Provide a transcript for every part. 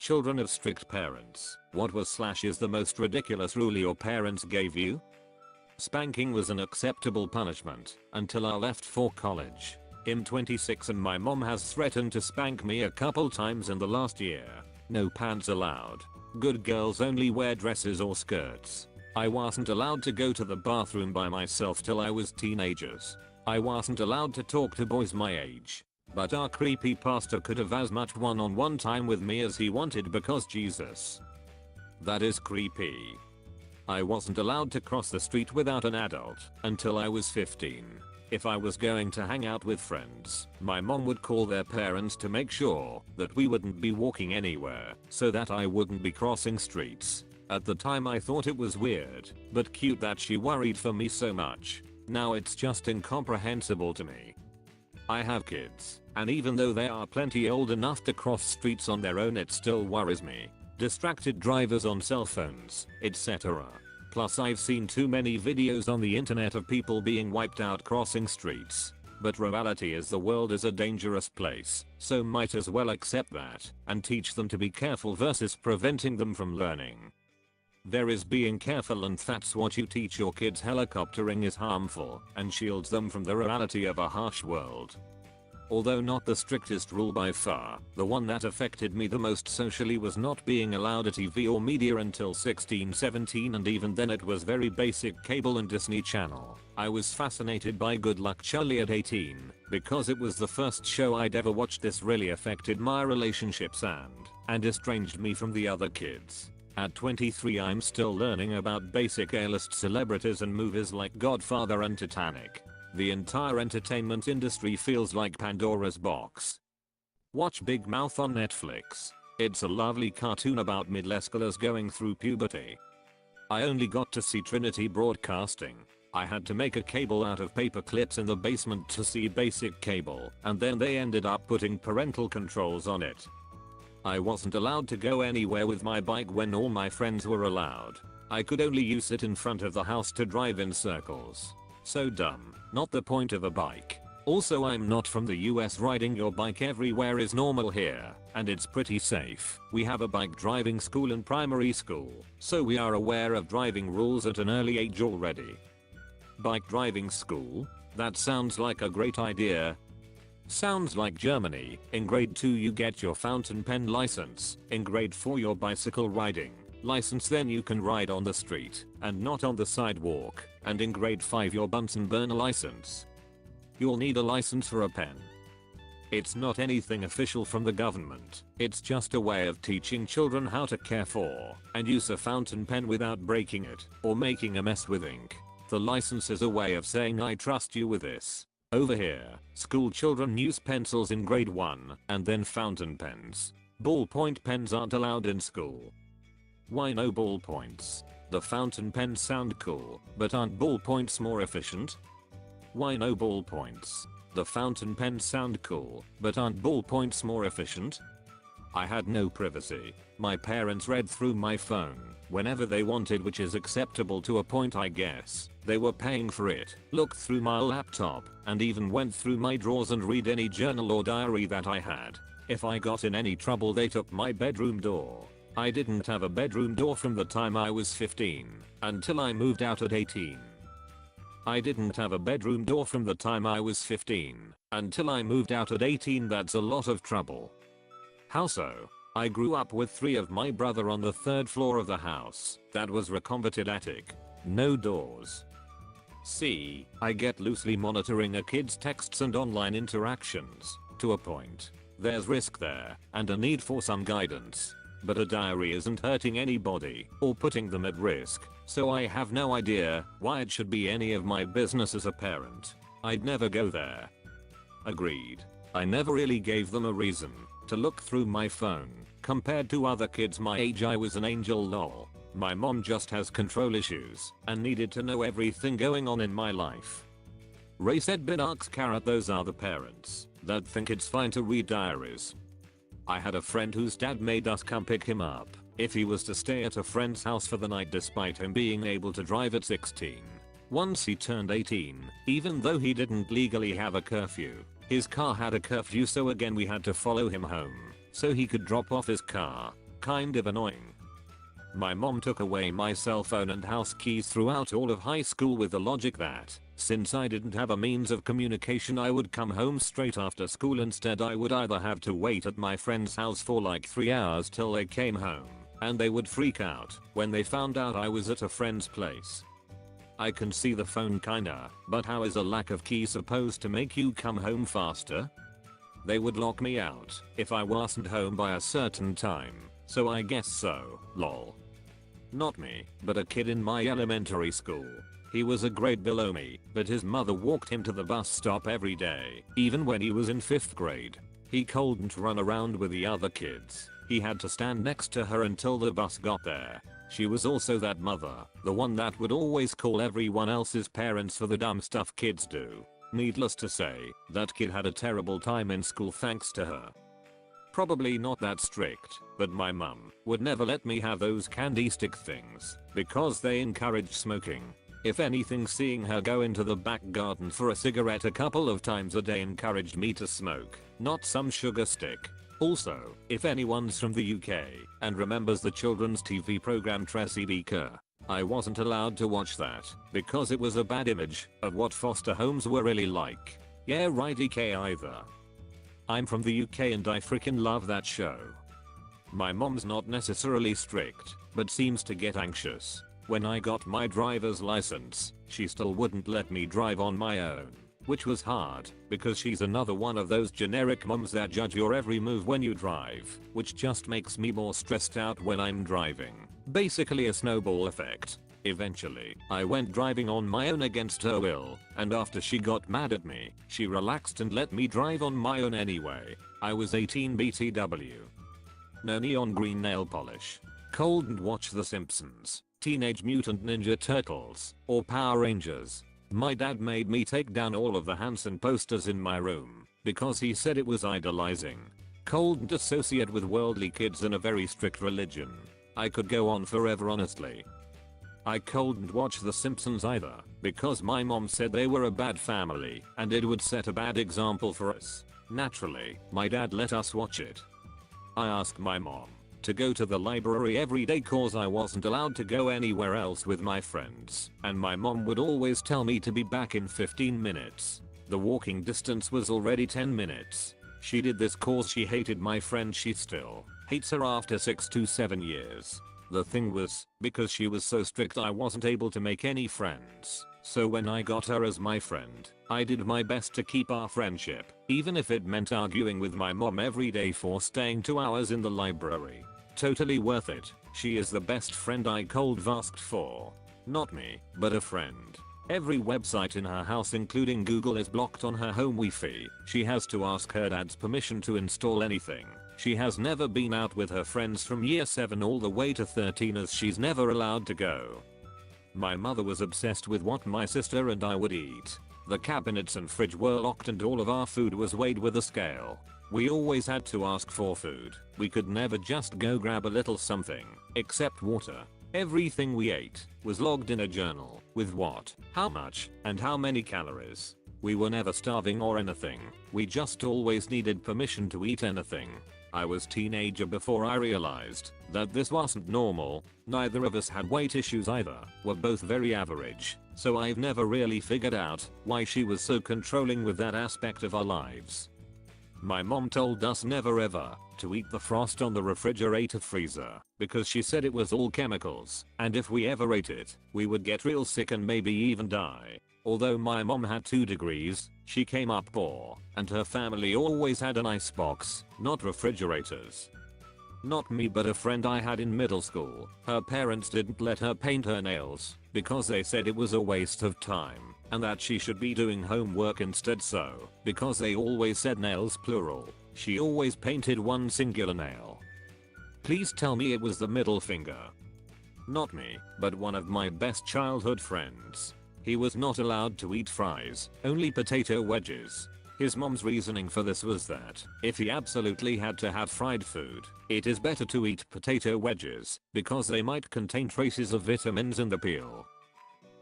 Children of strict parents, what was / is the most ridiculous rule your parents gave you? Spanking was an acceptable punishment until I left for college. I'm 26 and my mom has threatened to spank me a couple times in the last year. No pants allowed. Good girls only wear dresses or skirts. I wasn't allowed to go to the bathroom by myself till I was teenagers. I wasn't allowed to talk to boys my age. But our creepy pastor could have as much one-on-one time with me as he wanted because Jesus. That is creepy. I wasn't allowed to cross the street without an adult until I was 15. If I was going to hang out with friends, my mom would call their parents to make sure that we wouldn't be walking anywhere so that I wouldn't be crossing streets. At the time I thought it was weird, but cute that she worried for me so much. Now it's just incomprehensible to me. I have kids, and even though they are plenty old enough to cross streets on their own, it still worries me. Distracted drivers on cell phones, etc. Plus I've seen too many videos on the internet of people being wiped out crossing streets. But reality is the world is a dangerous place, so might as well accept that and teach them to be careful versus preventing them from learning. There is being careful, and that's what you teach your kids. Helicoptering is harmful and shields them from the reality of a harsh world. Although not the strictest rule by far, the one that affected me the most socially was not being allowed a TV or media until 16-17, and even then it was very basic cable and Disney Channel. I was fascinated by Good Luck Charlie at 18 because it was the first show I'd ever watched. This really affected my relationships and estranged me from the other kids. At 23 I'm still learning about basic A-list celebrities and movies like Godfather and Titanic. The entire entertainment industry feels like Pandora's box. Watch Big Mouth on Netflix. It's a lovely cartoon about middle-schoolers going through puberty. I only got to see Trinity Broadcasting. I had to make a cable out of paper clips in the basement to see basic cable, and then they ended up putting parental controls on it. I wasn't allowed to go anywhere with my bike when all my friends were allowed. I could only use it in front of the house to drive in circles. So dumb. Not the point of a bike. Also, I'm not from the US. Riding your bike everywhere is normal here, and it's pretty safe. We have a bike driving school in primary school, so we are aware of driving rules at an early age already. Bike driving school? That sounds like a great idea. Sounds like Germany. In grade 2 you get your fountain pen license, in grade 4 your bicycle riding license, then you can ride on the street and not on the sidewalk, and in grade 5 your Bunsen burner license. You'll need a license for a pen. It's not anything official from the government, it's just a way of teaching children how to care for and use a fountain pen without breaking it or making a mess with ink. The license is a way of saying I trust you with this. Over here, school children use pencils in grade 1 and then fountain pens. Ballpoint pens aren't allowed in school. Why no ballpoints? The fountain pens sound cool, but aren't ballpoints more efficient? Why no ballpoints? The fountain pens sound cool, but aren't ballpoints more efficient? I had no privacy. My parents read through my phone whenever they wanted, which is acceptable to a point I guess. They were paying for it, looked through my laptop, and even went through my drawers and read any journal or diary that I had. If I got in any trouble they took my bedroom door. I didn't have a bedroom door from the time I was 15 until I moved out at 18. I didn't have a bedroom door from the time I was 15 until I moved out at 18. That's a lot of trouble. How so? I grew up with 3 of my brother on the 3rd floor of the house. That was reconverted attic. No doors. See, I get loosely monitoring a kid's texts and online interactions. To a point. There's risk there and a need for some guidance. But a diary isn't hurting anybody or putting them at risk, so I have no idea why it should be any of my business as a parent. I'd never go there. Agreed. I never really gave them a reason to look through my phone. Compared to other kids my age I was an angel lol. My mom just has control issues and needed to know everything going on in my life. Ray said Binax carrot, those are the parents that think it's fine to read diaries. I had a friend whose dad made us come pick him up if he was to stay at a friend's house for the night despite him being able to drive at 16. Once he turned 18, even though he didn't legally have a curfew, his car had a curfew, so again we had to follow him home so he could drop off his car. Kind of annoying. My mom took away my cell phone and house keys throughout all of high school with the logic that, since I didn't have a means of communication, I would come home straight after school. Instead, I would either have to wait at my friend's house for like 3 hours till they came home, and they would freak out when they found out I was at a friend's place. I can see the phone kinda, but how is a lack of keys supposed to make you come home faster? They would lock me out if I wasn't home by a certain time, so I guess so, lol. Not me, but a kid in my elementary school. He was a grade below me, but his mother walked him to the bus stop every day, even when he was in 5th grade. He couldn't run around with the other kids. He had to stand next to her until the bus got there. She was also that mother, the one that would always call everyone else's parents for the dumb stuff kids do. Needless to say, that kid had a terrible time in school thanks to her. Probably not that strict, but my mum would never let me have those candy stick things because they encouraged smoking. If anything, seeing her go into the back garden for a cigarette a couple of times a day encouraged me to smoke, not some sugar stick. Also, if anyone's from the UK and remembers the children's TV program Tracy Beaker, I wasn't allowed to watch that because it was a bad image of what foster homes were really like. Yeah, right, EK either. I'm from the UK and I freaking love that show. My mom's not necessarily strict, but seems to get anxious. When I got my driver's license, she still wouldn't let me drive on my own, which was hard because she's another one of those generic moms that judge your every move when you drive, which just makes me more stressed out when I'm driving. Basically a snowball effect. Eventually, I went driving on my own against her will, and after she got mad at me, she relaxed and let me drive on my own anyway. I was 18 BTW. No neon green nail polish. Couldn't watch The Simpsons, Teenage Mutant Ninja Turtles, or Power Rangers. My dad made me take down all of the Hanson posters in my room because he said it was idolizing. Couldn't associate with worldly kids in a very strict religion. I could go on forever, honestly. I couldn't watch The Simpsons either because my mom said they were a bad family and it would set a bad example for us. Naturally, my dad let us watch it. I asked my mom to go to the library every day cause I wasn't allowed to go anywhere else with my friends, and my mom would always tell me to be back in 15 minutes. The walking distance was already 10 minutes. She did this cause she hated my friend. She still hates her after 6 to 7 years. The thing was, because she was so strict I wasn't able to make any friends, so when I got her as my friend, I did my best to keep our friendship, even if it meant arguing with my mom every day for staying 2 hours in the library. Totally worth it. She is the best friend I could have asked for. Not me, but a friend. Every website in her house including Google is blocked on her home Wi-Fi. She has to ask her dad's permission to install anything. She has never been out with her friends from year 7 all the way to 13 as she's never allowed to go. My mother was obsessed with what my sister and I would eat. The cabinets and fridge were locked and all of our food was weighed with a scale. We always had to ask for food. We could never just go grab a little something, except water. Everything we ate was logged in a journal with what, how much, and how many calories. We were never starving or anything. We just always needed permission to eat anything. I was teenager before I realized that this wasn't normal. Neither of us had weight issues either. We're both very average. So I've never really figured out why she was so controlling with that aspect of our lives. My mom told us never ever to eat the frost on the refrigerator freezer because she said it was all chemicals and if we ever ate it, we would get real sick and maybe even die. Although my mom had 2 degrees, she came up poor and her family always had an icebox, not refrigerators. Not me, but a friend I had in middle school. Her parents didn't let her paint her nails because they said it was a waste of time and that she should be doing homework instead, so because they always said nails plural, she always painted one singular nail. Please tell me it was the middle finger. Not me, but one of my best childhood friends. He was not allowed to eat fries, only potato wedges. His mom's reasoning for this was that if he absolutely had to have fried food, it is better to eat potato wedges because they might contain traces of vitamins in the peel.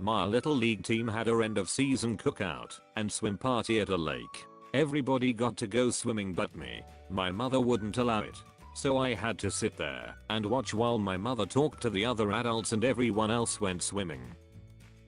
My little league team had a end of season cookout and swim party at a lake. Everybody got to go swimming but me. My mother wouldn't allow it. So I had to sit there and watch while my mother talked to the other adults and everyone else went swimming.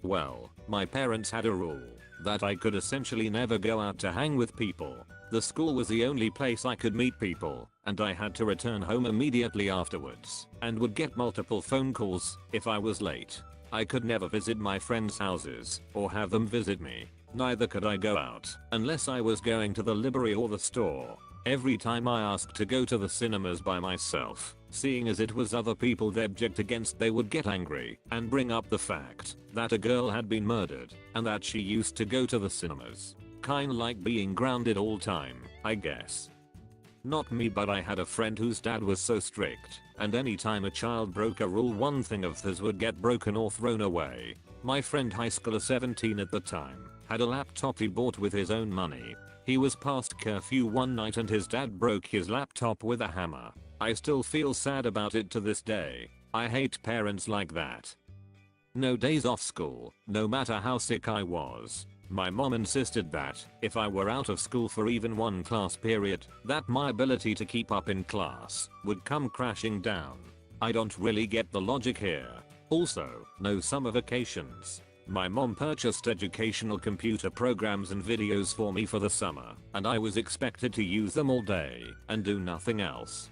Well, my parents had a rule that I could essentially never go out to hang with people. The school was the only place I could meet people, and I had to return home immediately afterwards and would get multiple phone calls if I was late. I could never visit my friends' houses or have them visit me. Neither could I go out unless I was going to the library or the store. Every time I asked to go to the cinemas by myself, seeing as it was other people they'd object against, they would get angry and bring up the fact that a girl had been murdered and that she used to go to the cinemas. Kinda like being grounded all time, I guess. Not me, but I had a friend whose dad was so strict, and anytime a child broke a rule, one thing of theirs would get broken or thrown away. My friend, high schooler 17 at the time, had a laptop he bought with his own money. He was past curfew one night and his dad broke his laptop with a hammer. I still feel sad about it to this day. I hate parents like that. No days off school, no matter how sick I was. My mom insisted that if I were out of school for even one class period, that my ability to keep up in class would come crashing down. I don't really get the logic here. Also, no summer vacations. My mom purchased educational computer programs and videos for me for the summer, and I was expected to use them all day and do nothing else.